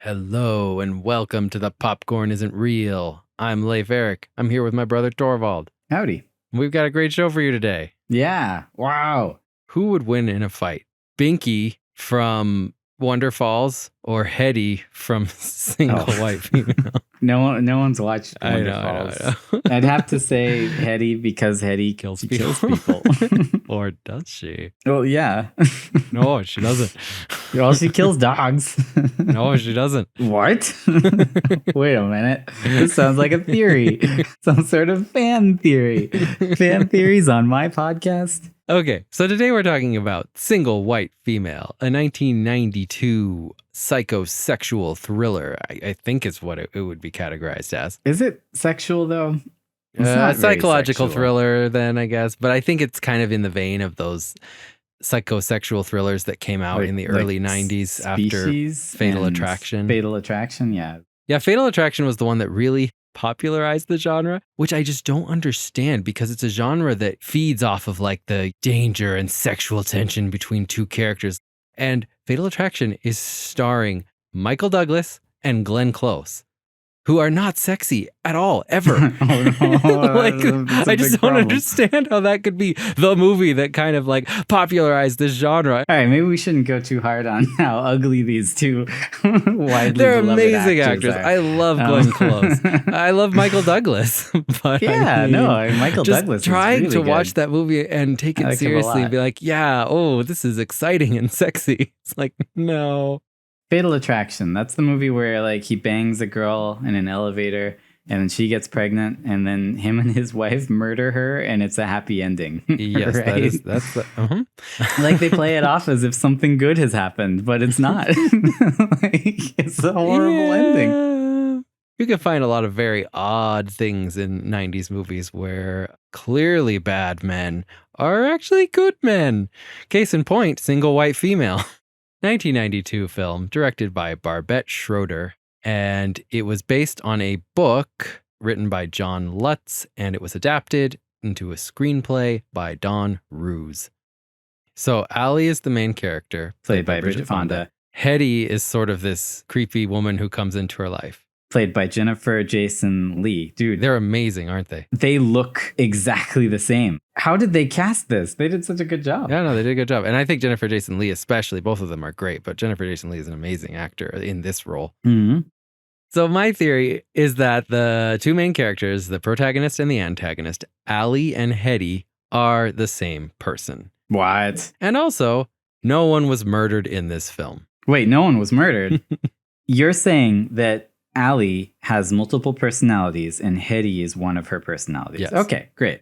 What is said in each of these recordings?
Hello and welcome to the Popcorn Isn't Real. I'm Leif Eric. I'm here with my brother Torvald. Howdy. We've got a great show for you today. Yeah. Wow. Who would win in a fight? Binky from Wonder Falls or Hetty from Single White Female? No one's watched Wonder Falls. I know. I'd have to say Hetty because Hetty kills people. Or does she? Well, yeah. No, she doesn't. Well, she kills dogs. No, she doesn't. What? Wait a minute. This sounds like a theory. Some sort of fan theory. Fan theories on my podcast. Okay, so today we're talking about Single White Female, a 1992 psychosexual thriller. I think is what it would be categorized as. Is it sexual, though? It's not psychological sexual. thriller, then, I guess. But I think it's kind of in the vein of those psychosexual thrillers that came out in the early 90s after Fatal Attraction. Fatal Attraction, yeah. Yeah, Fatal Attraction was the one that really popularized the genre, which I just don't understand because it's a genre that feeds off of like the danger and sexual tension between two characters. And Fatal Attraction is starring Michael Douglas and Glenn Close, who are not sexy at all, ever. I just don't understand how that could be the movie that kind of like popularized this genre. All right, maybe we shouldn't go too hard on how ugly these two widely They're beloved amazing actors. I love Glenn Close. I love Michael Douglas. But Michael just Douglas. Trying is to really watch good. that movie and take it seriously and be like, yeah, oh, this is exciting and sexy. It's like, no. Fatal Attraction. That's the movie where like he bangs a girl in an elevator and then she gets pregnant and then him and his wife murder her and it's a happy ending. Yes, right? that's the, like they play it off as if something good has happened, but it's not. It's a horrible ending. You can find a lot of very odd things in 90s movies where clearly bad men are actually good men. Case in point, Single White Female. 1992 film directed by Barbette Schroeder, and it was based on a book written by John Lutz, and it was adapted into a screenplay by Don Roos. So Allie is the main character, played by Bridget Fonda. Hetty is sort of this creepy woman who comes into her life, played by Jennifer Jason Leigh. Dude, they're amazing, aren't they? They look exactly the same. How did they cast this? They did such a good job. Yeah, no, they did a good job. And I think Jennifer Jason Leigh especially, both of them are great, but Jennifer Jason Leigh is an amazing actor in this role. Mm-hmm. So my theory is that the two main characters, the protagonist and the antagonist, Allie and Hetty, are the same person. What? And also, no one was murdered in this film. Wait, no one was murdered? You're saying that Allie has multiple personalities and Hetty is one of her personalities. Yes. Okay, great.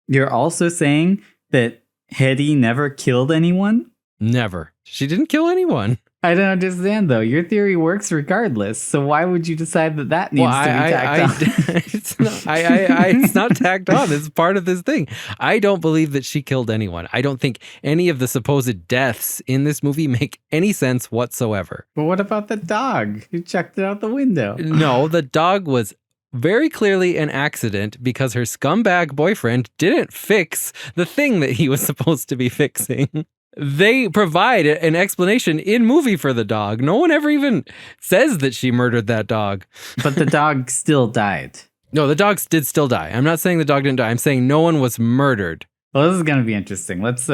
You're also saying that Hetty never killed anyone? Never. She didn't kill anyone. I don't understand, though. Your theory works regardless. So why would you decide that needs to be tacked on? It's not tacked on. It's part of this thing. I don't believe that she killed anyone. I don't think any of the supposed deaths in this movie make any sense whatsoever. But what about the dog? You chucked it out the window. No, the dog was very clearly an accident because her scumbag boyfriend didn't fix the thing that he was supposed to be fixing. They provide an explanation in movie for the dog. No one ever even says that she murdered that dog. But the dog still died. No, the dog did still die. I'm not saying the dog didn't die. I'm saying no one was murdered. Well, this is going to be interesting. Let's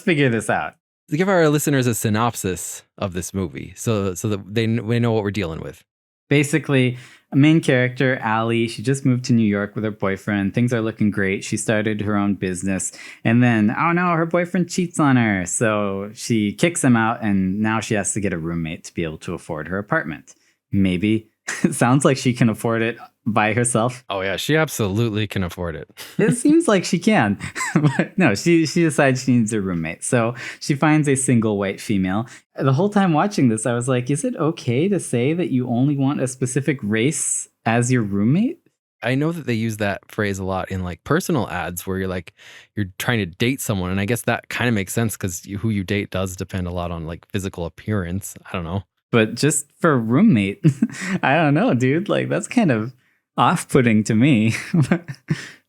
figure this out. To give our listeners a synopsis of this movie so that they know what we're dealing with. Basically, a main character, Allie, she just moved to New York with her boyfriend. Things are looking great. She started her own business. And then, oh no, her boyfriend cheats on her. So she kicks him out and now she has to get a roommate to be able to afford her apartment. Maybe. It sounds like she can afford it by herself. Oh yeah, she absolutely can afford it. It seems like she can. But no, she decides she needs a roommate. So she finds a single white female. The whole time watching this, I was like, is it okay to say that you only want a specific race as your roommate? I know that they use that phrase a lot in like personal ads where you're trying to date someone. And I guess that kind of makes sense because who you date does depend a lot on like physical appearance. I don't know. But just for roommate, I don't know, dude. Like that's kind of off-putting to me.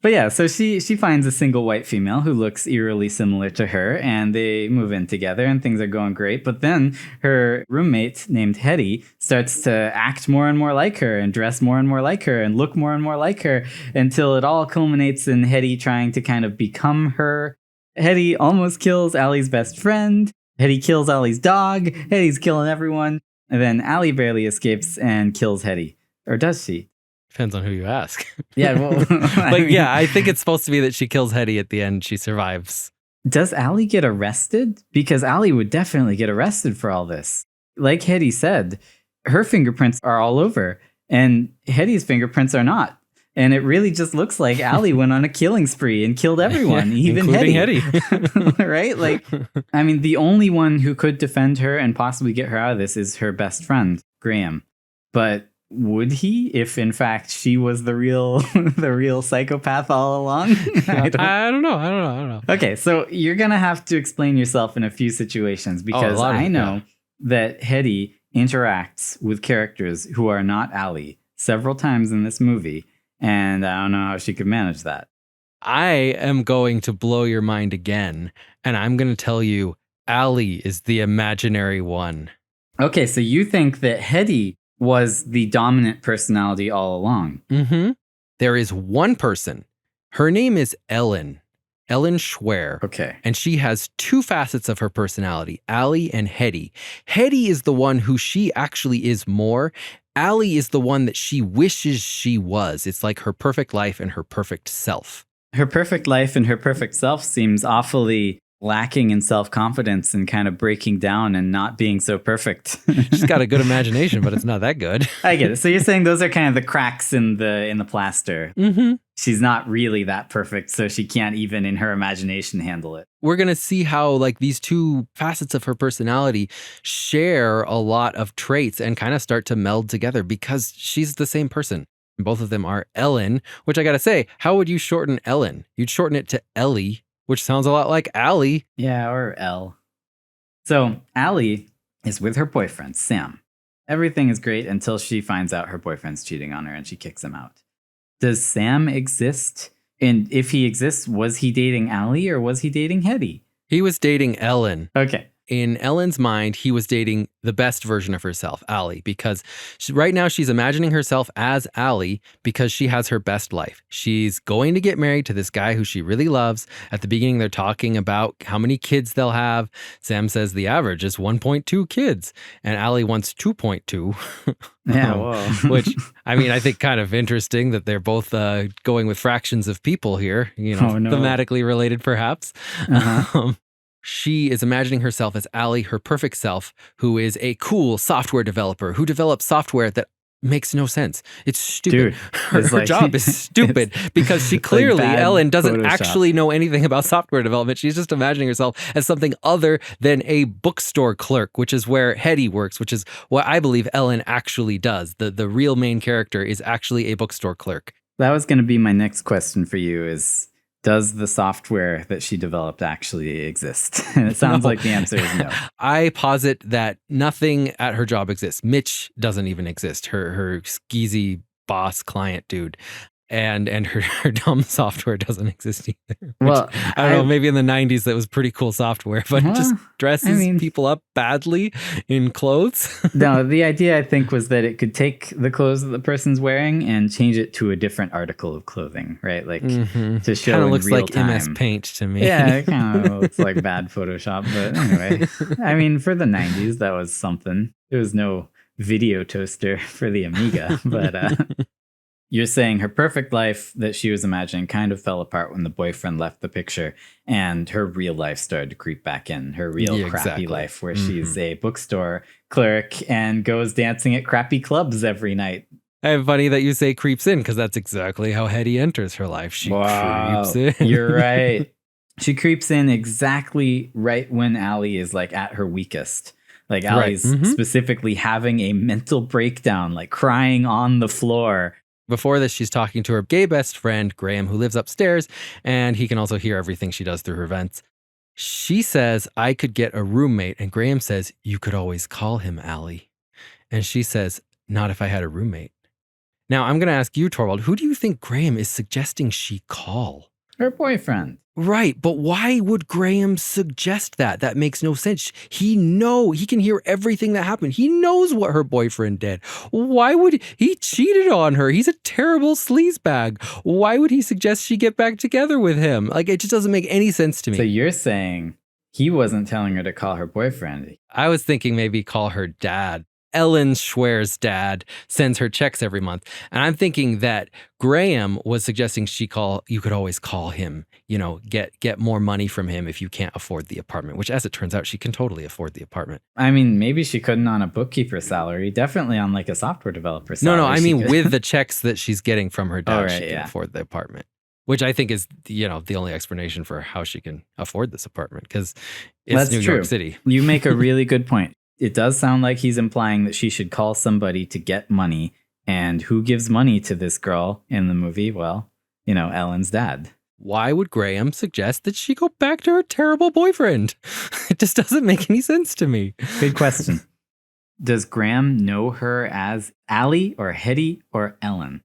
But yeah, so she finds a single white female who looks eerily similar to her, and they move in together, and things are going great. But then her roommate named Hetty starts to act more and more like her, and dress more and more like her, and look more and more like her, until it all culminates in Hetty trying to kind of become her. Hetty almost kills Allie's best friend. Hetty kills Allie's dog. Hetty's killing everyone. And then Allie barely escapes and kills Hetty. Or does she? Depends on who you ask. Yeah, well, But yeah, I think it's supposed to be that she kills Hetty at the end. She survives. Does Allie get arrested? Because Allie would definitely get arrested for all this. Like Hetty said, her fingerprints are all over, and Hetty's fingerprints are not. And it really just looks like Allie went on a killing spree and killed everyone, even including Hetty. Right? Like, I mean, the only one who could defend her and possibly get her out of this is her best friend, Graham. But would he, if in fact she was the real psychopath all along? I don't know. Okay, so you're gonna have to explain yourself in a few situations, because I know that Hetty interacts with characters who are not Allie several times in this movie, and I don't know how she could manage that. I am going to blow your mind again, and I'm going to tell you Allie is the imaginary one. Okay, so you think that Hetty was the dominant personality all along. Mm-hmm. There is one person. Her name is Ellen Schwer. Okay. And she has two facets of her personality, Allie and Hetty. Hetty is the one who she actually is more. Allie is the one that she wishes she was. It's like her perfect life and her perfect self. Her perfect life and her perfect self seems awfully lacking in self-confidence and kind of breaking down and not being so perfect. She's got a good imagination, but it's not that good. I get it. So you're saying those are kind of the cracks in the plaster. Mm-hmm. She's not really that perfect, so she can't even in her imagination handle it. We're going to see how like these two facets of her personality share a lot of traits and kind of start to meld together because she's the same person. Both of them are Ellen, which I got to say, how would you shorten Ellen? You'd shorten it to Ellie, which sounds a lot like Allie. Yeah, or L. So Allie is with her boyfriend, Sam. Everything is great until she finds out her boyfriend's cheating on her and she kicks him out. Does Sam exist? And if he exists, was he dating Allie or was he dating Hetty? He was dating Ellen. Okay. In Ellen's mind, he was dating the best version of herself, Allie, because right now she's imagining herself as Allie because she has her best life. She's going to get married to this guy who she really loves. At the beginning, they're talking about how many kids they'll have. Sam says the average is 1.2 kids, and Allie wants 2.2. Yeah, whoa. Which, I mean, I think kind of interesting that they're both going with fractions of people here, thematically related perhaps. Uh-huh. She is imagining herself as Allie, her perfect self, who is a cool software developer who develops software that makes no sense. It's stupid. Dude, her job is stupid because she clearly, like Ellen, doesn't Photoshop. Actually know anything about software development. She's just imagining herself as something other than a bookstore clerk, which is where Hetty works, which is what I believe Ellen actually does. The real main character is actually a bookstore clerk. That was going to be my next question for you is, does the software that she developed actually exist? And it sounds like the answer is no. I posit that nothing at her job exists. Mitch doesn't even exist. Her skeezy boss client dude. And her dumb software doesn't exist either. Well, I don't know, maybe in the 90s that was pretty cool software, but just dresses people up badly in clothes. No, the idea I think was that it could take the clothes that the person's wearing and change it to a different article of clothing, right? Like to show kinda in looks real like time. MS Paint to me. Yeah, it kind of looks like bad Photoshop, but anyway. I mean, for the 90s, that was something. There was no video toaster for the Amiga, but you're saying her perfect life that she was imagining kind of fell apart when the boyfriend left the picture and her real life started to creep back in, her real crappy life where she's a bookstore clerk and goes dancing at crappy clubs every night. And funny that you say creeps in because that's exactly how Hetty enters her life. She creeps in. You're right. She creeps in exactly right when Allie is like at her weakest. Like Allie's specifically having a mental breakdown, like crying on the floor. Before this, she's talking to her gay best friend, Graham, who lives upstairs, and he can also hear everything she does through her vents. She says, I could get a roommate, and Graham says, you could always call him Allie. And she says, not if I had a roommate. Now, I'm going to ask you, Torvald, who do you think Graham is suggesting she call? Her boyfriend. Right, but why would Graham suggest that? That makes no sense. He can hear everything that happened. He knows what her boyfriend did. Why would he cheated on her? He's a terrible sleazebag. Why would he suggest she get back together with him? Like, it just doesn't make any sense to me. So you're saying he wasn't telling her to call her boyfriend? I was thinking maybe call her dad. Ellen Schwer's dad sends her checks every month. And I'm thinking that Graham was suggesting you could always call him, get more money from him if you can't afford the apartment, which as it turns out, she can totally afford the apartment. I mean, maybe she couldn't on a bookkeeper salary, definitely on like a software developer salary. No, I mean with the checks that she's getting from her dad, she can yeah. afford the apartment. Which I think is, the only explanation for how she can afford this apartment, because it's That's New true. York City. You make a really good point. It does sound like he's implying that she should call somebody to get money. And who gives money to this girl in the movie? Well, Ellen's dad. Why would Graham suggest that she go back to her terrible boyfriend? It just doesn't make any sense to me. Good question. Does Graham know her as Allie or Hetty or Ellen?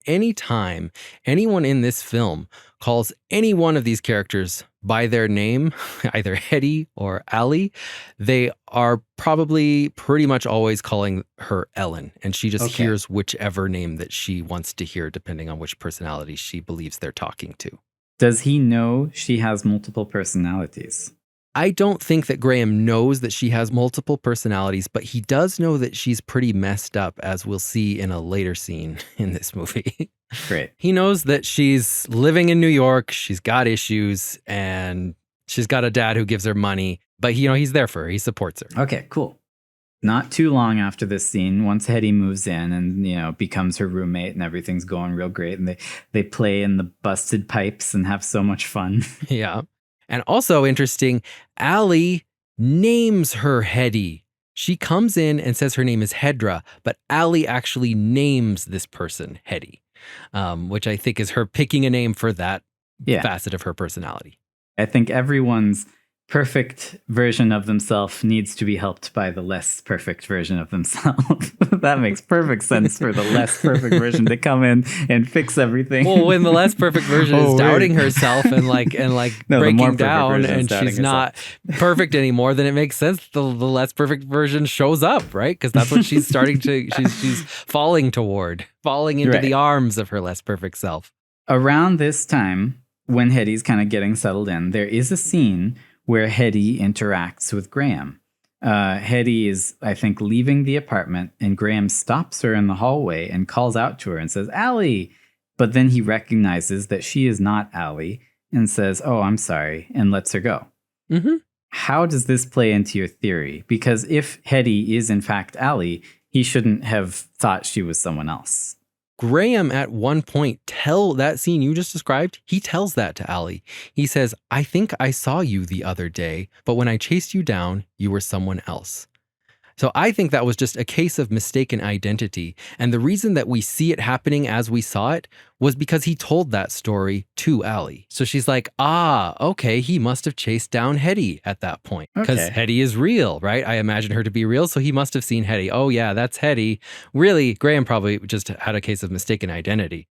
Anytime anyone in this film calls any one of these characters by their name, either Hetty or Allie, they are probably pretty much always calling her Ellen. And she just hears whichever name that she wants to hear, depending on which personality she believes they're talking to. Does he know she has multiple personalities? I don't think that Graham knows that she has multiple personalities, but he does know that she's pretty messed up, as we'll see in a later scene in this movie. Great. He knows that she's living in New York, she's got issues, and she's got a dad who gives her money, but he's there for her, he supports her. Okay, cool. Not too long after this scene, once Hetty moves in and, becomes her roommate and everything's going real great, and they play in the busted pipes and have so much fun. Yeah. And also interesting, Allie names her Hetty. She comes in and says her name is Hedra, but Allie actually names this person Hetty, which I think is her picking a name for that facet of her personality. I think everyone's perfect version of themselves needs to be helped by the less perfect version of themselves. That makes perfect sense for the less perfect version to come in and fix everything. Well, when the less perfect version is doubting herself and breaking down, and she's not perfect anymore, then it makes sense the less perfect version shows up, right? Because that's what she's starting to she's falling into the arms of her less perfect self. Around this time, when Hetty's kind of getting settled in, there is a scene where Hetty interacts with Graham. Hetty is, I think, leaving the apartment, and Graham stops her in the hallway and calls out to her and says, Allie! But then he recognizes that she is not Allie and says, oh, I'm sorry, and lets her go. Mm-hmm. How does this play into your theory? Because if Hetty is in fact Allie, he shouldn't have thought she was someone else. Graham at one point that scene you just described, he tells that to Allie. He says, I think I saw you the other day, but when I chased you down, you were someone else. So I think that was just a case of mistaken identity. And the reason that we see it happening as we saw it was because he told that story to Allie. So she's like, okay, he must have chased down Hetty at that point. Because Hetty is real, right? I imagine her to be real, so he must have seen Hetty. Oh yeah, that's Hetty. Really, Graham probably just had a case of mistaken identity.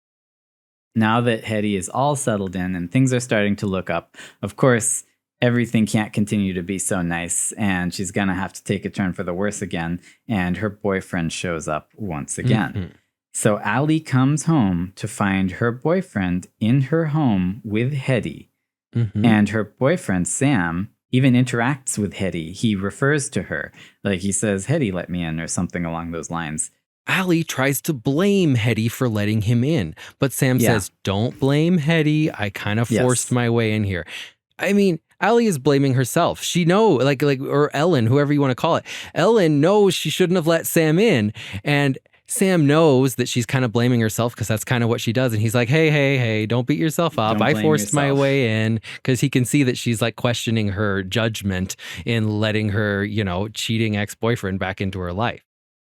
Now that Hetty is all settled in and things are starting to look up, of course, everything can't continue to be so nice, and she's going to have to take a turn for the worse again, and her boyfriend shows up once again. Mm-hmm. So Allie comes home to find her boyfriend in her home with Hetty, and her boyfriend, Sam, even interacts with Hetty. He refers to her, like he says, Hetty let me in, or something along those lines. Allie tries to blame Hetty for letting him in, but Sam says, don't blame Hetty, I kind of forced my way in here. I mean, Allie is blaming herself. She knows, or Ellen, whoever you want to call it. Ellen knows she shouldn't have let Sam in. And Sam knows that she's kind of blaming herself because that's kind of what she does. And he's like, hey, don't beat yourself up. I forced my way in, because he can see that she's like questioning her judgment in letting her, cheating ex-boyfriend back into her life.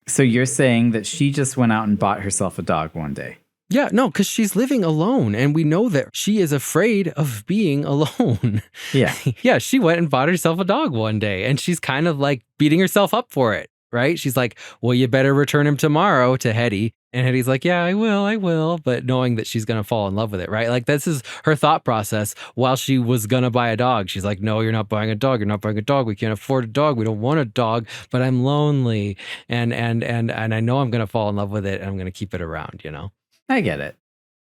So you're saying that she just went out and bought herself a dog one day? Yeah, no, because she's living alone, and we know that she is afraid of being alone. Yeah. Yeah, she went and bought herself a dog one day, and she's kind of like beating herself up for it, right? She's like, well, you better return him tomorrow to Hetty. And Hetty's like, yeah, I will. But knowing that she's going to fall in love with it, right? Like, this is her thought process while she was going to buy a dog. She's like, no, you're not buying a dog. You're not buying a dog. We can't afford a dog. We don't want a dog, but I'm lonely. And I know I'm going to fall in love with it, and I'm going to keep it around, you know? I get it.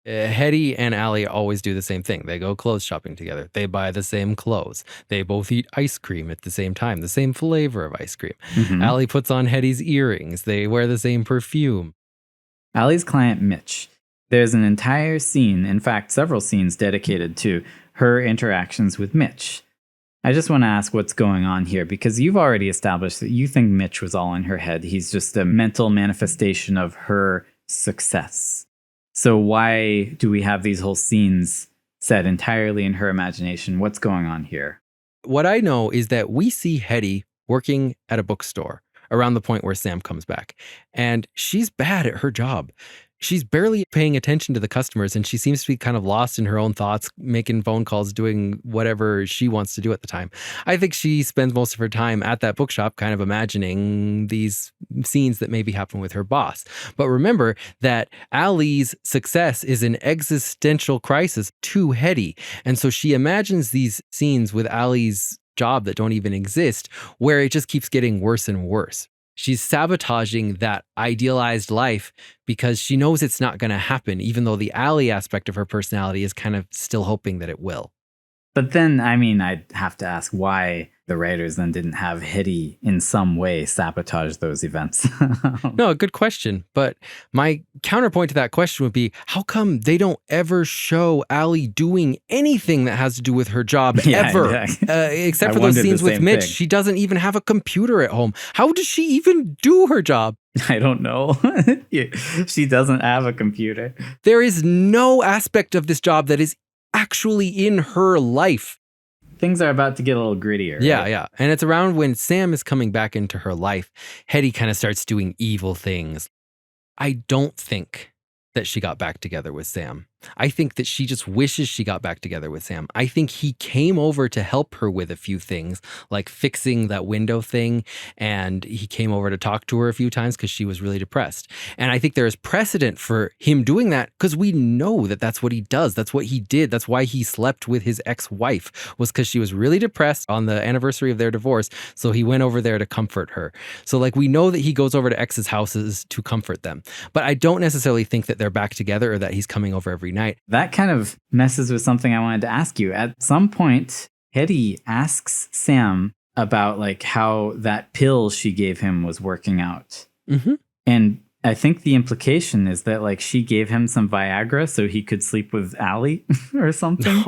Hetty and Allie always do the same thing. They go clothes shopping together. They buy the same clothes. They both eat ice cream at the same time, the same flavor of ice cream. Mhm. Allie puts on Hetty's earrings. They wear the same perfume. Allie's client, Mitch. There's an entire scene, in fact, several scenes dedicated to her interactions with Mitch. I just want to ask what's going on here, because you've already established that you think Mitch was all in her head. He's just a mental manifestation of her success. So why do we have these whole scenes set entirely in her imagination? What's going on here? What I know is that we see Hetty working at a bookstore around the point where Sam comes back. And she's bad at her job. She's barely paying attention to the customers, and she seems to be kind of lost in her own thoughts, making phone calls, doing whatever she wants to do at the time. I think she spends most of her time at that bookshop kind of imagining these scenes that maybe happen with her boss. But remember that Allie's success is an existential crisis to Hetty. And so she imagines these scenes with Allie's job that don't even exist, where it just keeps getting worse and worse. She's sabotaging that idealized life because she knows it's not going to happen, even though the Allie aspect of her personality is kind of still hoping that it will. But then, I mean, I'd have to ask why the writers then didn't have Hetty in some way sabotage those events. No, good question. But my counterpoint to that question would be, how come they don't ever show Allie doing anything that has to do with her job ever? Except for those scenes with Mitch. She doesn't even have a computer at home. How does she even do her job? I don't know. She doesn't have a computer. There is no aspect of this job that is actually in her life. Things are about to get a little grittier. Right? Yeah. And it's around when Sam is coming back into her life, Hetty kind of starts doing evil things. I don't think that she got back together with Sam. I think that she just wishes she got back together with Sam. I think he came over to help her with a few things, like fixing that window thing. And he came over to talk to her a few times because she was really depressed. And I think there is precedent for him doing that because we know that that's what he does. That's what he did. That's why he slept with his ex-wife, was because she was really depressed on the anniversary of their divorce. So he went over there to comfort her. So like we know that he goes over to ex's houses to comfort them. But I don't necessarily think that they're back together or that he's coming over every night. That kind of messes with something I wanted to ask you. At some point, Hetty asks Sam about like how that pill she gave him was working out. Mm-hmm. And I think the implication is that like she gave him some Viagra so he could sleep with Allie or something.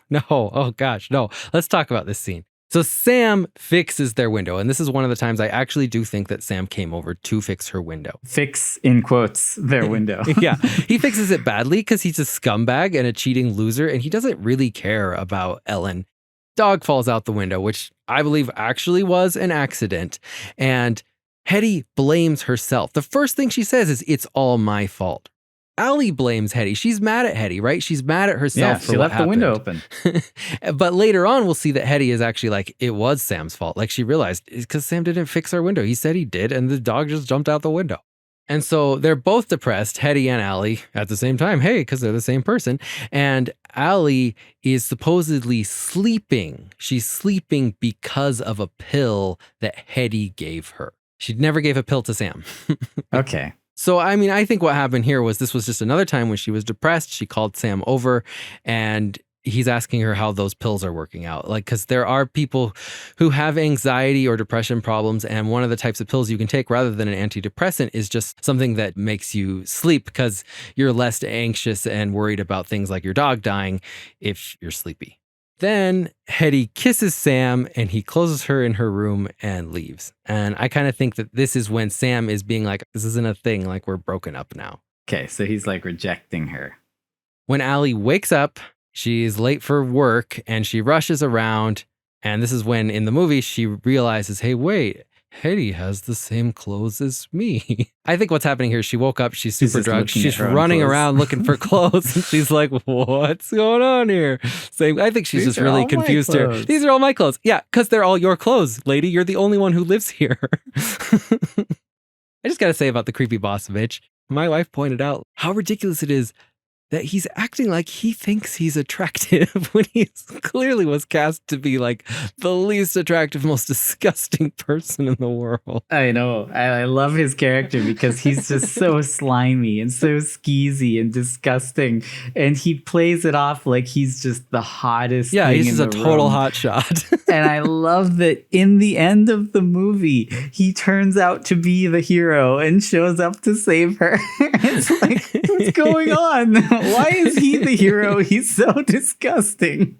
No. Oh gosh, no. Let's talk about this scene. So Sam fixes their window. And this is one of the times I actually do think that Sam came over to fix her window. Fix, in quotes, their window. Yeah. He fixes it badly because he's a scumbag and a cheating loser. And he doesn't really care about Ellen. Dog falls out the window, which I believe actually was an accident. And Hetty blames herself. The first thing she says is, "It's all my fault." Allie blames Hetty. She's mad at Hetty, right? She's mad at herself for what happened. She left the window open. But later on, we'll see that Hetty is actually like, it was Sam's fault. Like she realized it's because Sam didn't fix our window. He said he did, and the dog just jumped out the window. And so they're both depressed, Hetty and Allie, at the same time. Hey, because they're the same person. And Allie is supposedly sleeping. She's sleeping because of a pill that Hetty gave her. She never gave a pill to Sam. Okay. So, I mean, I think what happened here was this was just another time when she was depressed. She called Sam over and he's asking her how those pills are working out. Like, because there are people who have anxiety or depression problems. And one of the types of pills you can take rather than an antidepressant is just something that makes you sleep because you're less anxious and worried about things like your dog dying if you're sleepy. Then Hetty kisses Sam and he closes her in her room and leaves. And I kind of think that this is when Sam is being like, this isn't a thing, like we're broken up now. Okay, so he's like rejecting her. When Allie wakes up, she's late for work and she rushes around. And this is when in the movie she realizes, hey, wait, Hetty has the same clothes as me. I think what's happening here, she woke up, she's super drunk, she's running around looking for clothes, and she's like, what's going on here? I think she's just really confused her. These are all my clothes. Yeah, because they're all your clothes, lady. You're the only one who lives here. I just got to say about the creepy boss bitch. My wife pointed out how ridiculous it is that he's acting like he thinks he's attractive when he clearly was cast to be like the least attractive, most disgusting person in the world. I know. I love his character because he's just so slimy and so skeezy and disgusting. And he plays it off like he's just the hottest Yeah, thing he's in just a the total room. hot shot. And I love that in the end of the movie, he turns out to be the hero and shows up to save her. It's like, what's going on? Why is he the hero? He's so disgusting.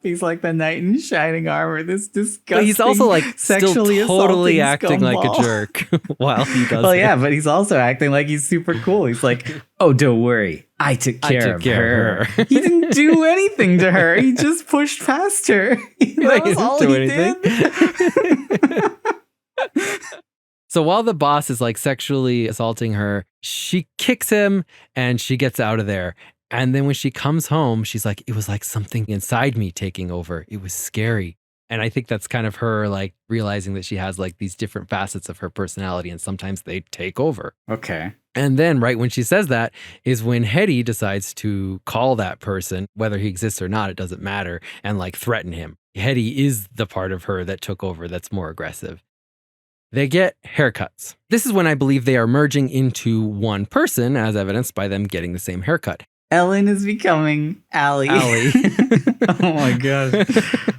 He's like the knight in shining armor. This disgusting. But he's also like still sexually totally assaulting acting like a scumball. jerk while he does Well, it. yeah, but he's also acting like he's super cool. He's like, oh, don't worry. I took care of her. He didn't do anything to her. He just pushed past her. That was all he did. So while the boss is like sexually assaulting her, she kicks him and she gets out of there. And then when she comes home, she's like, it was like something inside me taking over. It was scary. And I think that's kind of her like realizing that she has like these different facets of her personality and sometimes they take over. Okay. And then right when she says that is when Hetty decides to call that person, whether he exists or not, it doesn't matter, and like threaten him. Hetty is the part of her that took over that's more aggressive. They get haircuts. This is when I believe they are merging into one person, as evidenced by them getting the same haircut. Ellen is becoming Allie. Oh my gosh.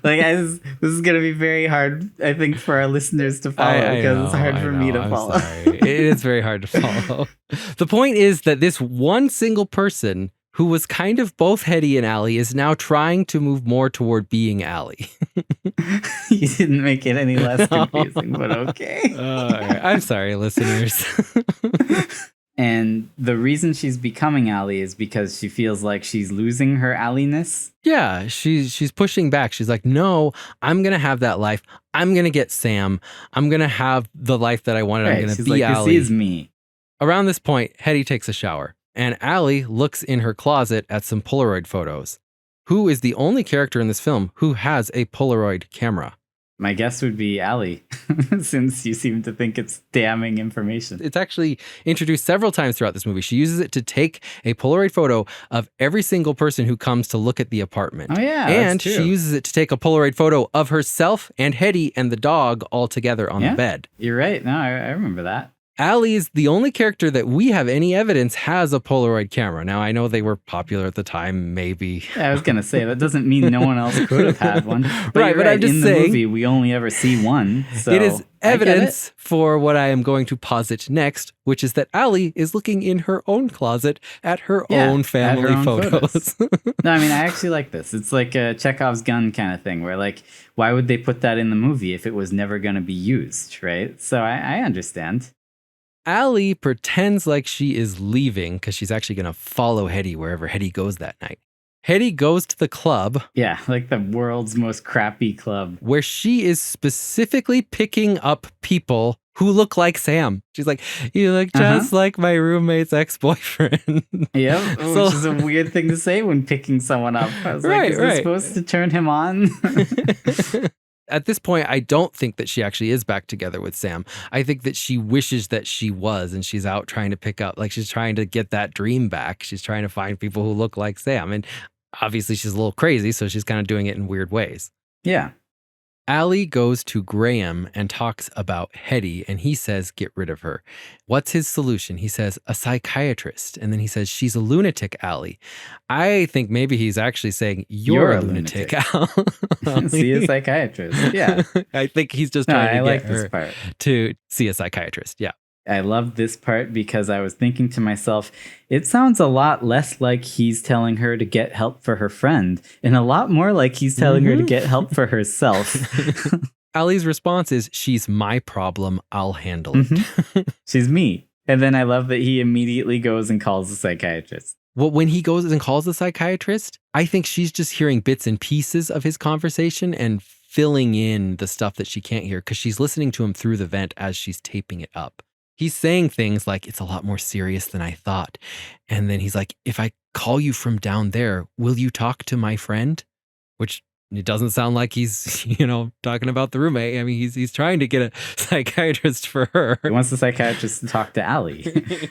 This is going to be very hard, I think, for our listeners to follow because it's hard for me to follow. It is very hard to follow. The point is that this one single person who was kind of both Hetty and Allie is now trying to move more toward being Allie. You didn't make it any less confusing, but okay. I'm sorry, listeners. And the reason she's becoming Allie is because she feels like she's losing her Allie-ness. Yeah, she's pushing back. She's like, no, I'm going to have that life. I'm going to get Sam. I'm going to have the life that I wanted. Right. I'm going to She's be like, Allie. this is me. Around this point, Hetty takes a shower, and Allie looks in her closet at some Polaroid photos. Who is the only character in this film who has a Polaroid camera? My guess would be Allie, since you seem to think it's damning information. It's actually introduced several times throughout this movie. She uses it to take a Polaroid photo of every single person who comes to look at the apartment. Oh, yeah. And that's true. she uses it to take a Polaroid photo of herself and Hetty and the dog all together on the bed. You're right. No, I remember that. Allie is the only character that we have any evidence has a Polaroid camera. Now, I know they were popular at the time, maybe. Yeah, I was going to say, that doesn't mean no one else could have had one. But Right, but I'm just in saying, the movie, we only ever see one. So it is I get evidence for what I am going to posit next, which is that Allie is looking in her own closet at her own family at her own photos. No, I mean, I actually like this. It's like a Chekhov's gun kind of thing where, like, why would they put that in the movie if it was never going to be used, right? So I understand. Allie pretends like she is leaving because she's actually going to follow Hetty wherever Hetty goes that night. Hetty goes to the club. Yeah, like the world's most crappy club. Where she is specifically picking up people who look like Sam. She's like, you look just like my roommate's ex-boyfriend. Yep, So- which is a weird thing to say when picking someone up. I was like, is this supposed to turn him on? At this point, I don't think that she actually is back together with Sam. I think that she wishes that she was, and she's out trying to pick up, like she's trying to get that dream back. She's trying to find people who look like Sam. And obviously she's a little crazy, so she's kind of doing it in weird ways. Yeah. Allie goes to Graham and talks about Hetty, and he says, get rid of her. What's his solution? He says, a psychiatrist. And then he says, she's a lunatic, Allie. I think maybe he's actually saying, you're a lunatic, Allie. See a psychiatrist. Yeah. I think he's just trying to get this her part. to see a psychiatrist. Yeah. I love this part because I was thinking to myself, it sounds a lot less like he's telling her to get help for her friend and a lot more like he's telling her to get help for herself. Allie's response is, she's my problem. I'll handle it. She's me. And then I love that he immediately goes and calls the psychiatrist. Well, when he goes and calls the psychiatrist, I think she's just hearing bits and pieces of his conversation and filling in the stuff that she can't hear because she's listening to him through the vent as she's taping it up. He's saying things like, it's a lot more serious than I thought. And then he's like, if I call you from down there, will you talk to my friend? Which It doesn't sound like he's, talking about the roommate. I mean, he's trying to get a psychiatrist for her. He wants the psychiatrist to talk to Allie.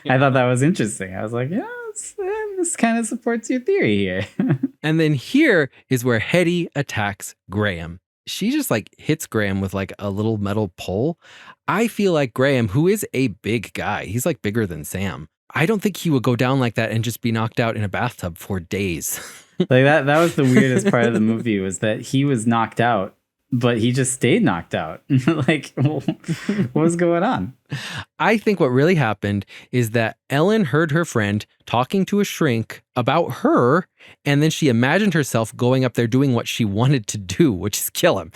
I thought that was interesting. I was like, yeah, this kind of supports your theory here. And then here is where Hetty attacks Graham. She just like hits Graham with like a little metal pole. I feel like Graham, who is a big guy, he's like bigger than Sam. I don't think he would go down like that and just be knocked out in a bathtub for days. Like that was the weirdest part of the movie, was that he was knocked out, but he just stayed knocked out. Like, what was going on? I think what really happened is that Ellen heard her friend talking to a shrink about her, and then she imagined herself going up there doing what she wanted to do, which is kill him.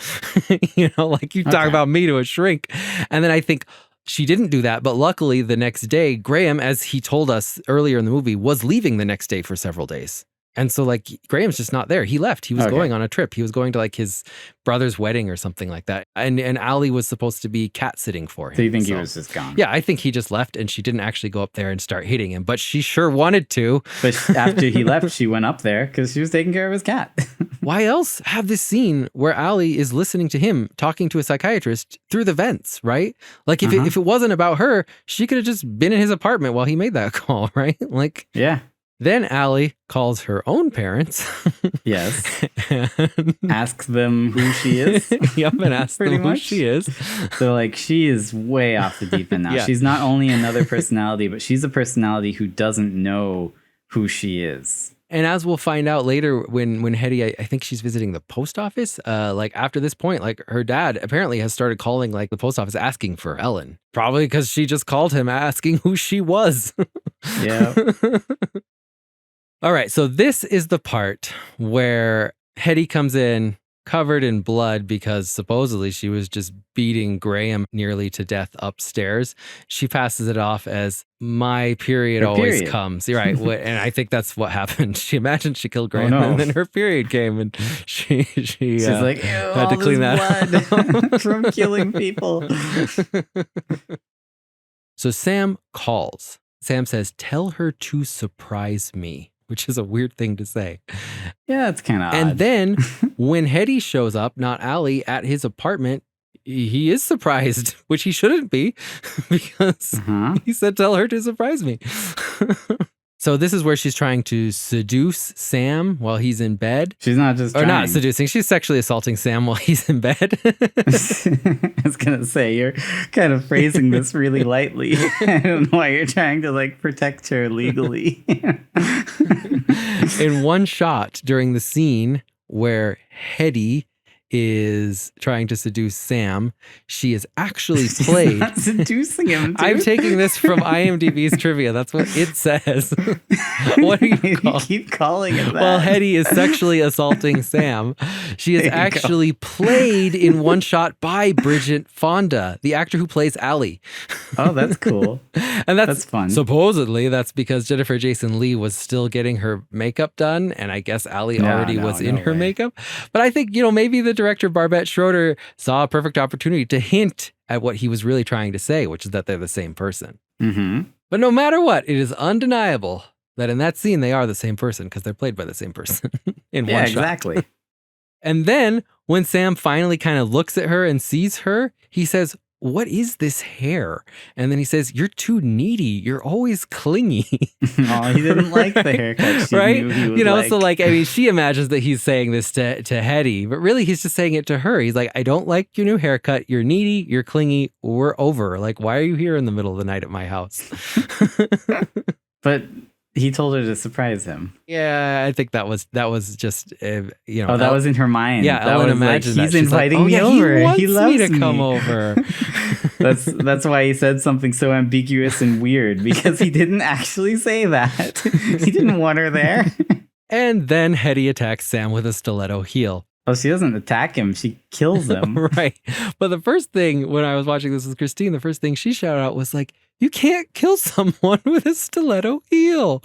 Like you talk about me to a shrink. And then I think she didn't do that, but luckily the next day, Graham, as he told us earlier in the movie, was leaving the next day for several days. And so like Graham's just not there. He left. He was going on a trip. He was going to like his brother's wedding or something like that. And Allie was supposed to be cat sitting for him. So you think he was just gone? Yeah, I think he just left and she didn't actually go up there and start hitting him, but she sure wanted to. But after he left, she went up there because she was taking care of his cat. Why else have this scene where Allie is listening to him talking to a psychiatrist through the vents, right? Like if it wasn't about her, she could have just been in his apartment while he made that call, right? Like, yeah. Then Allie calls her own parents. Yes. Asks them who she is. Yep, and asks them who she is. So like she is way off the deep end now. Yeah. She's not only another personality, but she's a personality who doesn't know who she is. And as we'll find out later when Hetty, I think she's visiting the post office, like after this point, like her dad apparently has started calling like the post office asking for Ellen. Probably because she just called him asking who she was. Yeah. All right, so this is the part where Hetty comes in covered in blood because supposedly she was just beating Graham nearly to death upstairs. She passes it off as my period always comes. You're right. And I think that's what happened. She imagined she killed Graham and then her period came and she's like, had to clean that blood from killing people. So Sam calls. Sam says, "Tell her to surprise me," which is a weird thing to say. Yeah, it's kind of odd. And then when Hetty shows up, not Allie, at his apartment, he is surprised, which he shouldn't be because he said, "Tell her to surprise me." So this is where she's trying to seduce Sam while he's in bed. She's not just trying. Or not seducing. She's sexually assaulting Sam while he's in bed. I was going to say, you're kind of phrasing this really lightly. I don't know why you're trying to like protect her legally. In one shot during the scene where Hetty is trying to seduce Sam, she is actually played. Not seducing him, dude. I'm taking this from IMDb's trivia. That's what it says. What do you call? You keep calling it that. Well, Hetty is sexually assaulting Sam. She is actually played in one shot by Bridget Fonda, the actor who plays Allie. Oh, that's cool. And that's fun. Supposedly, that's because Jennifer Jason Leigh was still getting her makeup done, and I guess Allie already was in her makeup. But I think, maybe the director Barbette Schroeder saw a perfect opportunity to hint at what he was really trying to say, which is that they're the same person. Mm-hmm. But no matter what, it is undeniable that in that scene they are the same person because they're played by the same person in one shot. Exactly. And then when Sam finally kind of looks at her and sees her, he says, "What is this hair?" And then he says, "You're too needy. You're always clingy." Oh, he didn't like the haircut. She right? Knew he would So she imagines that he's saying this to Hetty, but really he's just saying it to her. He's like, "I don't like your new haircut. You're needy. You're clingy. We're over. Like, why are you here in the middle of the night at my house?" But he told her to surprise him. Yeah, I think that was just Oh, that was in her mind. Yeah, that Ellen was imagined like, he's that. inviting me over. He loves me to come over. That's why he said something so ambiguous and weird, because he didn't actually say that. He didn't want her there. And then Hetty attacks Sam with a stiletto heel. Oh, she doesn't attack him. She kills him. Right. But the first thing when I was watching this with Christine, the first thing she shouted out was like, "You can't kill someone with a stiletto heel."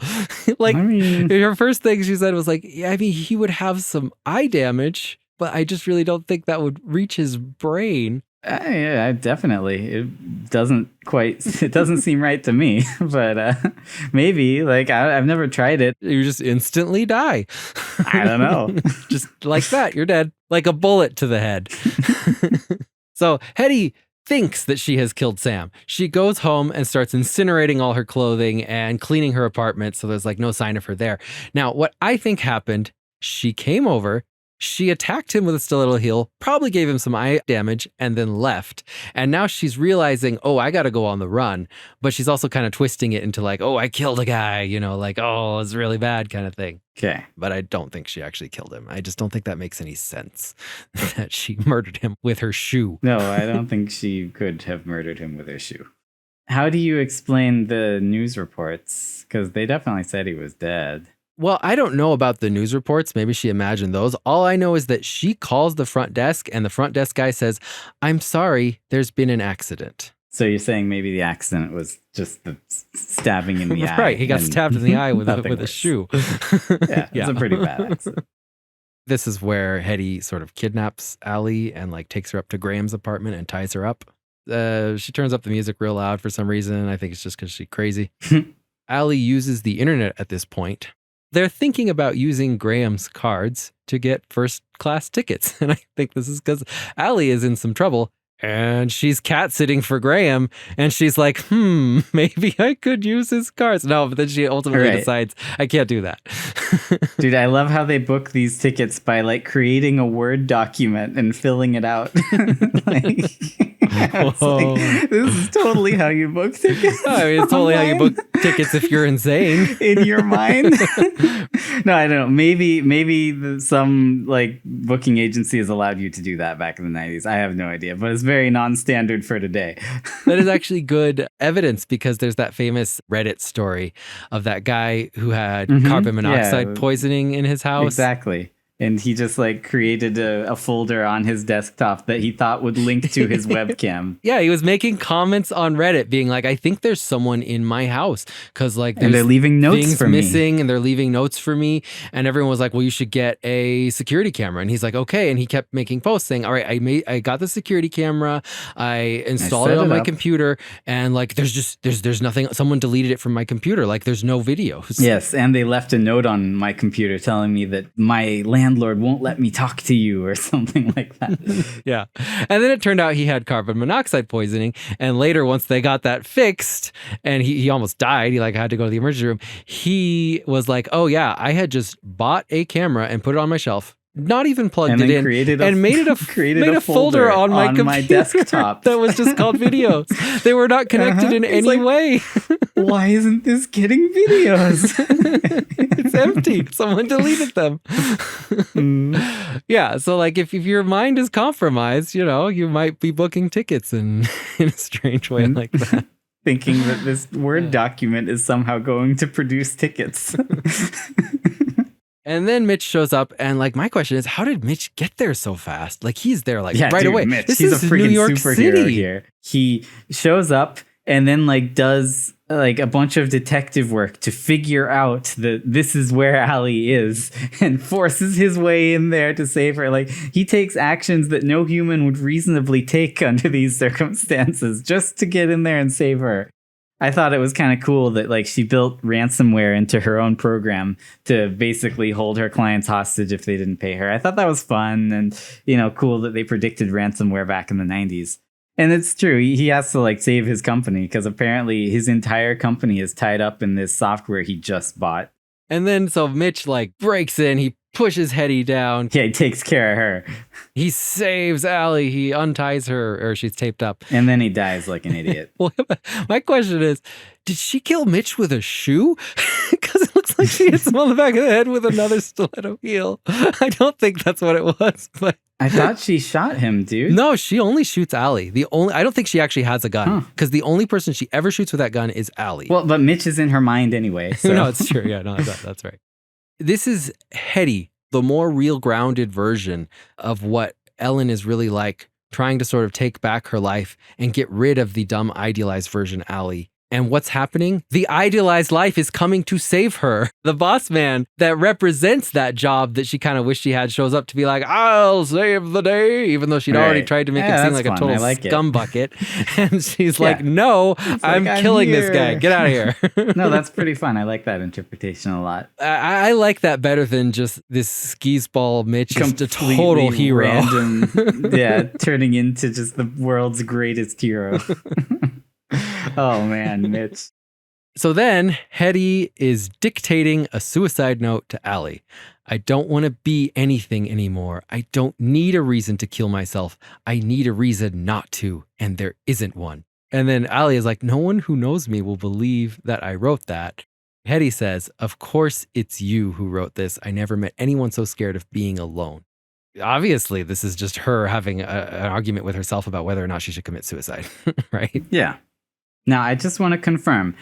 Her first thing she said was like, "Yeah, I mean, he would have some eye damage, but I just really don't think that would reach his brain." Yeah, definitely. It doesn't seem right to me, but maybe. Like, I've never tried it. You just instantly die. I don't know. Just like that, you're dead. Like a bullet to the head. So Hetty thinks that she has killed Sam. She goes home and starts incinerating all her clothing and cleaning her apartment, so there's like no sign of her there. Now, what I think happened, she came over, she attacked him with a stiletto heel, probably gave him some eye damage, and then left. And now she's realizing, oh, I got to go on the run. But she's also kind of twisting it into like, oh, I killed a guy, like, oh, it's really bad kind of thing. Okay. But I don't think she actually killed him. I just don't think that makes any sense that she murdered him with her shoe. No, I don't think she could have murdered him with her shoe. How do you explain the news reports? Because they definitely said he was dead. Well, I don't know about the news reports. Maybe she imagined those. All I know is that she calls the front desk and the front desk guy says, I'm sorry, there's been an accident. So you're saying maybe the accident was just the stabbing in the eye. Right, he got stabbed in the eye with a shoe. Yeah, it's a pretty bad accident. This is where Hetty sort of kidnaps Allie and like takes her up to Graham's apartment and ties her up. She turns up the music real loud for some reason. I think it's just because she's crazy. Allie uses the internet at this point. They're thinking about using Graham's cards to get first class tickets. And I think this is because Allie is in some trouble and she's cat sitting for Graham. And she's like, maybe I could use his cards. No, but then she ultimately decides I can't do that. Dude, I love how they book these tickets by like creating a Word document and filling it out. This is totally how you book tickets. I mean, it's totally how you book tickets if you're insane. In your mind. No, I don't know. Maybe some like booking agency has allowed you to do that back in the 90s. I have no idea, but it's very non-standard for today. That is actually good evidence because there's that famous Reddit story of that guy who had carbon monoxide poisoning in his house. Exactly. And he just like created a folder on his desktop that he thought would link to his webcam. Yeah, he was making comments on Reddit being like, I think there's someone in my house because like and they're leaving notes things for missing me. And they're leaving notes for me. And everyone was like, well, you should get a security camera. And he's like, okay. And he kept making posts saying, all right, I got the security camera. I installed it on my computer. And like, there's nothing. Someone deleted it from my computer. Like there's no videos. Yes. And they left a note on my computer telling me that my landlord won't let me talk to you or something like that. Yeah. And then it turned out he had carbon monoxide poisoning. And later, once they got that fixed and he almost died, he like had to go to the emergency room. He was like, oh yeah, I had just bought a camera and put it on my shelf. Not even plugged it in and made a folder on my computer my desktop that was just called videos. They were not connected in any way. Why isn't this getting videos? It's empty. Someone deleted them. Yeah. So like if your mind is compromised, you might be booking tickets in a strange way like that. Thinking that this Word document is somehow going to produce tickets. And then Mitch shows up, and like my question is, how did Mitch get there so fast? Like he's there right away. Mitch, this he's is a freaking New York superhero City. Here. He shows up and then like does like a bunch of detective work to figure out that this is where Allie is and forces his way in there to save her. Like he takes actions that no human would reasonably take under these circumstances just to get in there and save her. I thought it was kind of cool that like she built ransomware into her own program to basically hold her clients hostage if they didn't pay her. I thought that was fun and, cool that they predicted ransomware back in the 90s. And it's true. He has to like save his company because apparently his entire company is tied up in this software he just bought. And then so Mitch like breaks in, he pushes Hetty down. Yeah, he takes care of her. He saves Allie. He unties her, or she's taped up. And then he dies like an idiot. Well, my question is, did she kill Mitch with a shoe? Because it looks like she hits him on the back of the head with another stiletto heel. I don't think that's what it was, but I thought she shot him, dude. No, she only shoots Allie. I don't think she actually has a gun because the only person she ever shoots with that gun is Allie. Well, but Mitch is in her mind anyway. So. No, it's true. Yeah, no, that's right. This is Hetty, the more real grounded version of what Ellen is really like, trying to sort of take back her life and get rid of the dumb idealized version Allie And what's happening? The idealized life is coming to save her. The boss man that represents that job that she kind of wished she had shows up to be like, I'll save the day, even though she'd already tried to make him seem like a total scumbucket. And she's like, no, I'm killing this guy. Get out of here. No, that's pretty fun. I like that interpretation a lot. I like that better than just this skis-ball Mitch is a total hero. Random, yeah, turning into just the world's greatest hero. Oh man, Mitch. So then Hetty is dictating a suicide note to Allie. I don't want to be anything anymore. I don't need a reason to kill myself. I need a reason not to, and there isn't one. And then Allie is like, no one who knows me will believe that I wrote that. Hetty says, of course it's you who wrote this. I never met anyone so scared of being alone. Obviously, this is just her having an argument with herself about whether or not she should commit suicide, right? Yeah. Now, I just want to confirm,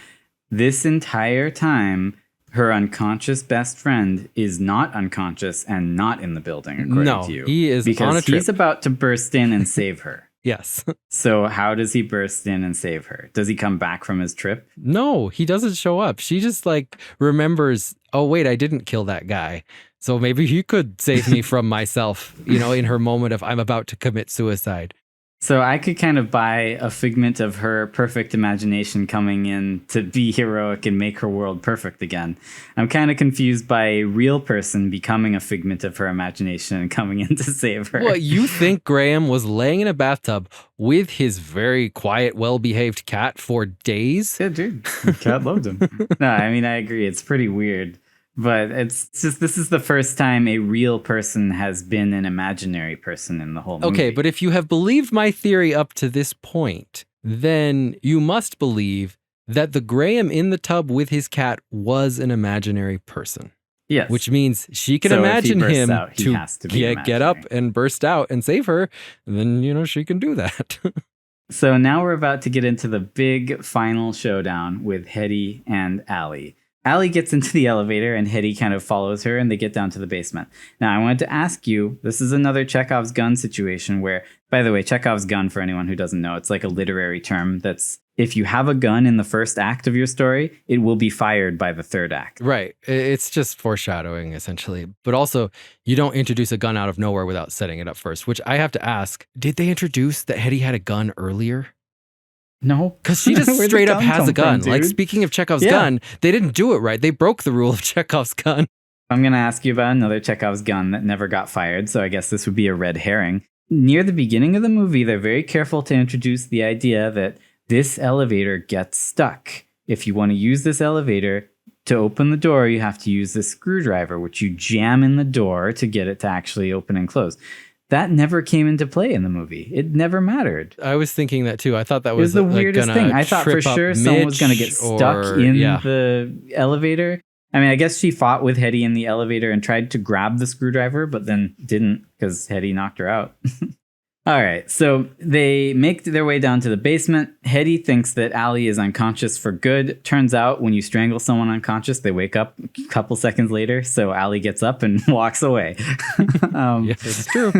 this entire time, her unconscious best friend is not unconscious and not in the building, according to you. He is because on a trip. He's about to burst in and save her. Yes. So how does he burst in and save her? Does he come back from his trip? No, he doesn't show up. She just like remembers, oh, wait, I didn't kill that guy. So maybe he could save me from myself, in her moment of I'm about to commit suicide. So I could kind of buy a figment of her perfect imagination coming in to be heroic and make her world perfect again. I'm kind of confused by a real person becoming a figment of her imagination and coming in to save her. Well, you think Graham was laying in a bathtub with his very quiet, well-behaved cat for days? Yeah, dude. The cat loved him. No, I mean, I agree. It's pretty weird. But it's just, this is the first time a real person has been an imaginary person in the whole movie. Okay, but if you have believed my theory up to this point, then you must believe that the Graham in the tub with his cat was an imaginary person. Yes. Which means she can imagine him to get up and burst out and save her. And then, she can do that. So now we're about to get into the big final showdown with Hetty and Allie. Allie gets into the elevator and Hetty kind of follows her and they get down to the basement. Now, I wanted to ask you, this is another Chekhov's gun situation where, by the way, Chekhov's gun, for anyone who doesn't know, it's like a literary term that's, if you have a gun in the first act of your story, it will be fired by the third act. Right. It's just foreshadowing, essentially. But also, you don't introduce a gun out of nowhere without setting it up first, which I have to ask, did they introduce that Hetty had a gun earlier? No. Because she just straight up has a gun. Like, speaking of Chekhov's gun, they didn't do it right. They broke the rule of Chekhov's gun. I'm going to ask you about another Chekhov's gun that never got fired, so I guess this would be a red herring. Near the beginning of the movie, they're very careful to introduce the idea that this elevator gets stuck. If you want to use this elevator to open the door, you have to use this screwdriver, which you jam in the door to get it to actually open and close. That never came into play in the movie. It never mattered. I was thinking that too. I thought that was the weirdest thing. I thought for sure someone was going to get stuck in the elevator. I mean, I guess she fought with Hetty in the elevator and tried to grab the screwdriver, but then didn't because Hetty knocked her out. All right, so they make their way down to the basement. Hetty thinks that Allie is unconscious for good. Turns out when you strangle someone unconscious, they wake up a couple seconds later. So Allie gets up and walks away. Yes, it's true.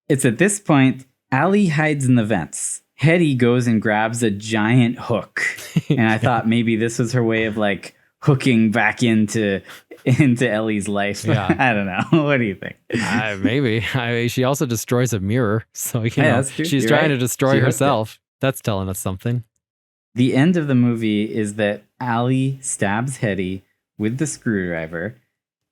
It's at this point, Allie hides in the vents. Hetty goes and grabs a giant hook. And I thought maybe this was her way of like hooking back into Ellie's life. Yeah. I don't know. What do you think? Maybe. She also destroys a mirror. So, she's trying to destroy herself. That's telling us something. The end of the movie is that Allie stabs Hetty with the screwdriver.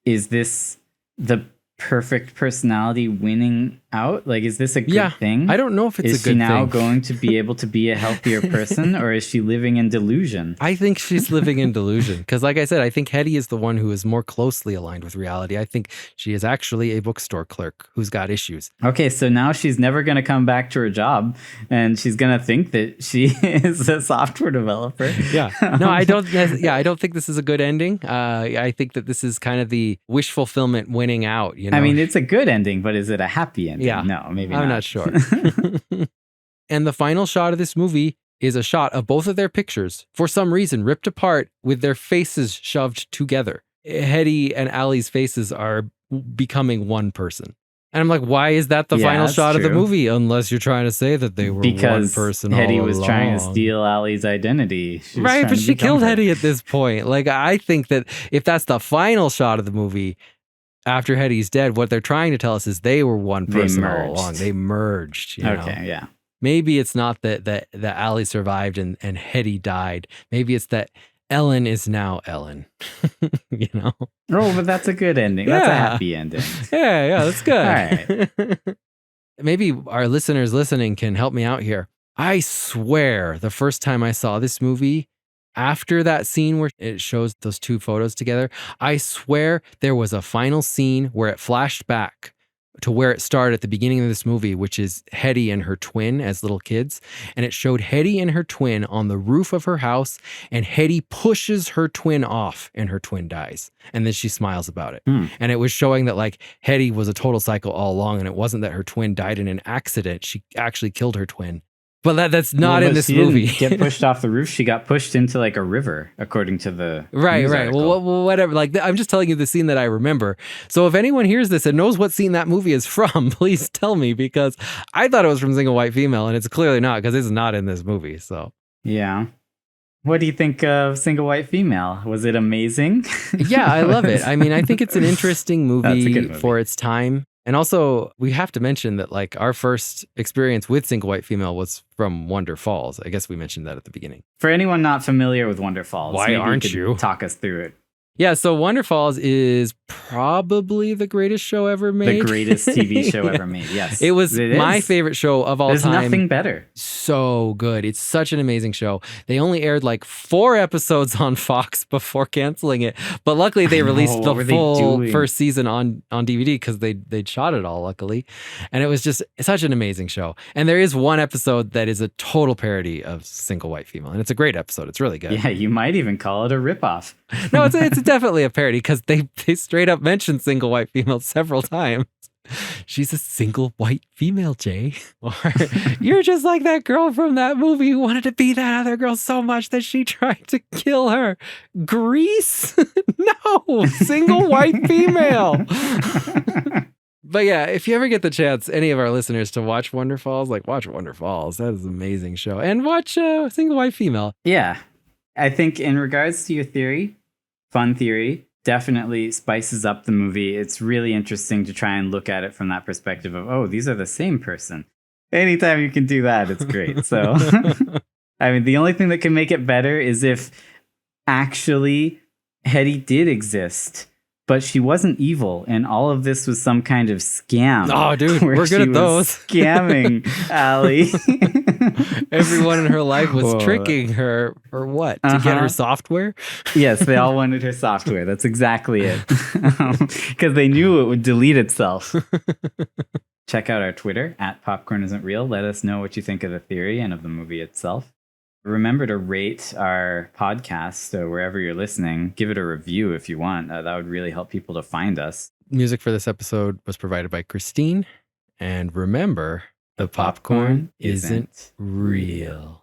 Is this the perfect personality winning out? Like, is this a good thing? I don't know if it's a good thing. Is she now going to be able to be a healthier person, or is she living in delusion? I think she's living in delusion. Because like I said, I think Hetty is the one who is more closely aligned with reality. I think she is actually a bookstore clerk who's got issues. Okay, so now she's never going to come back to her job, and she's going to think that she is a software developer. Yeah. No, I don't think this is a good ending. I think that this is kind of the wish fulfillment winning out. I mean, it's a good ending, but is it a happy ending? Yeah. No, maybe not. I'm not sure. And the final shot of this movie is a shot of both of their pictures, for some reason, ripped apart with their faces shoved together. Hetty and Allie's faces are becoming one person. And I'm like, why is that the Yeah, final that's shot of the true. movie? Unless you're trying to say that they were Because one person Hetty all was trying to along. steal Allie's identity. She was Right, trying but to she become killed her. Hetty at this point. Like, I think that if that's the final shot of the movie after Hetty's dead, what they're trying to tell us is they were one They person all merged. along. They merged. You know? Okay, yeah. Maybe it's not that Allie survived and Hetty died. Maybe it's that Ellen is now Ellen. You know? Oh, but that's a good ending. That's a happy ending. Yeah, that's good. All right. Maybe our listeners listening can help me out here. I swear the first time I saw this movie, after that scene where it shows those two photos together, I swear there was a final scene where it flashed back to where it started at the beginning of this movie, which is Hetty and her twin as little kids. And it showed Hetty and her twin on the roof of her house, and Hetty pushes her twin off and her twin dies. And then she smiles about it. And it was showing that like Hetty was a total psycho all along, and it wasn't that her twin died in an accident. She actually killed her twin. But that's not in this movie. She didn't get pushed off the roof. She got pushed into like a river, according to the Right. article. Well, whatever. Like, I'm just telling you the scene that I remember. So if anyone hears this and knows what scene that movie is from, please tell me, because I thought it was from Single White Female, and it's clearly not, because it's not in this movie. So Yeah. What do you think of Single White Female? Was it amazing? yeah, I love it. I mean, I think it's an interesting That's a good movie movie. for its time. And also, we have to mention that like our first experience with Single White Female was from Wonder Falls. I guess we mentioned that at the beginning. For anyone not familiar with Wonder Falls, Why maybe aren't could you? talk us through it? Yeah, so Wonder Falls is probably the greatest show ever made. The greatest TV show Yeah. ever made. Yes. It was my is. favorite show of all There's time. nothing better. So good. It's such an amazing show. They only aired like 4 episodes on Fox before canceling it. But luckily they released what the were they full doing? first season on DVD because they'd shot it all, luckily. And it was just such an amazing show. And there is one episode that is a total parody of Single White Female. And it's a great episode. It's really good. Yeah, you might even call it a ripoff. No, it's definitely a parody because they straight up mention Single White Female several times. She's a single white female, Jay. Or you're just like that girl from that movie who wanted to be that other girl so much that she tried to kill her. Grease? No, single white female. But yeah, if you ever get the chance, any of our listeners to watch Wonder Falls, like watch Wonder Falls. That is an amazing show. And watch Single White Female. Yeah. I think in regards to your theory, fun theory, definitely spices up the movie. It's really interesting to try and look at it from that perspective of, oh, these are the same person. Anytime you can do that, it's great. So, I mean, the only thing that can make it better is if actually Hetty did exist, but she wasn't evil, and all of this was some kind of scam. Oh, dude, where we're good she at was those. Scamming Allie. Everyone in her life was Whoa. tricking her for what? To get her software? Yes, they all wanted her software. That's exactly it. Because they knew it would delete itself. Check out our Twitter at Popcorn Isn't Real. Let us know what you think of the theory and of the movie itself. Remember to rate our podcast wherever you're listening. Give it a review if you want. That would really help people to find us. Music for this episode was provided by Christine. And remember, the popcorn isn't real.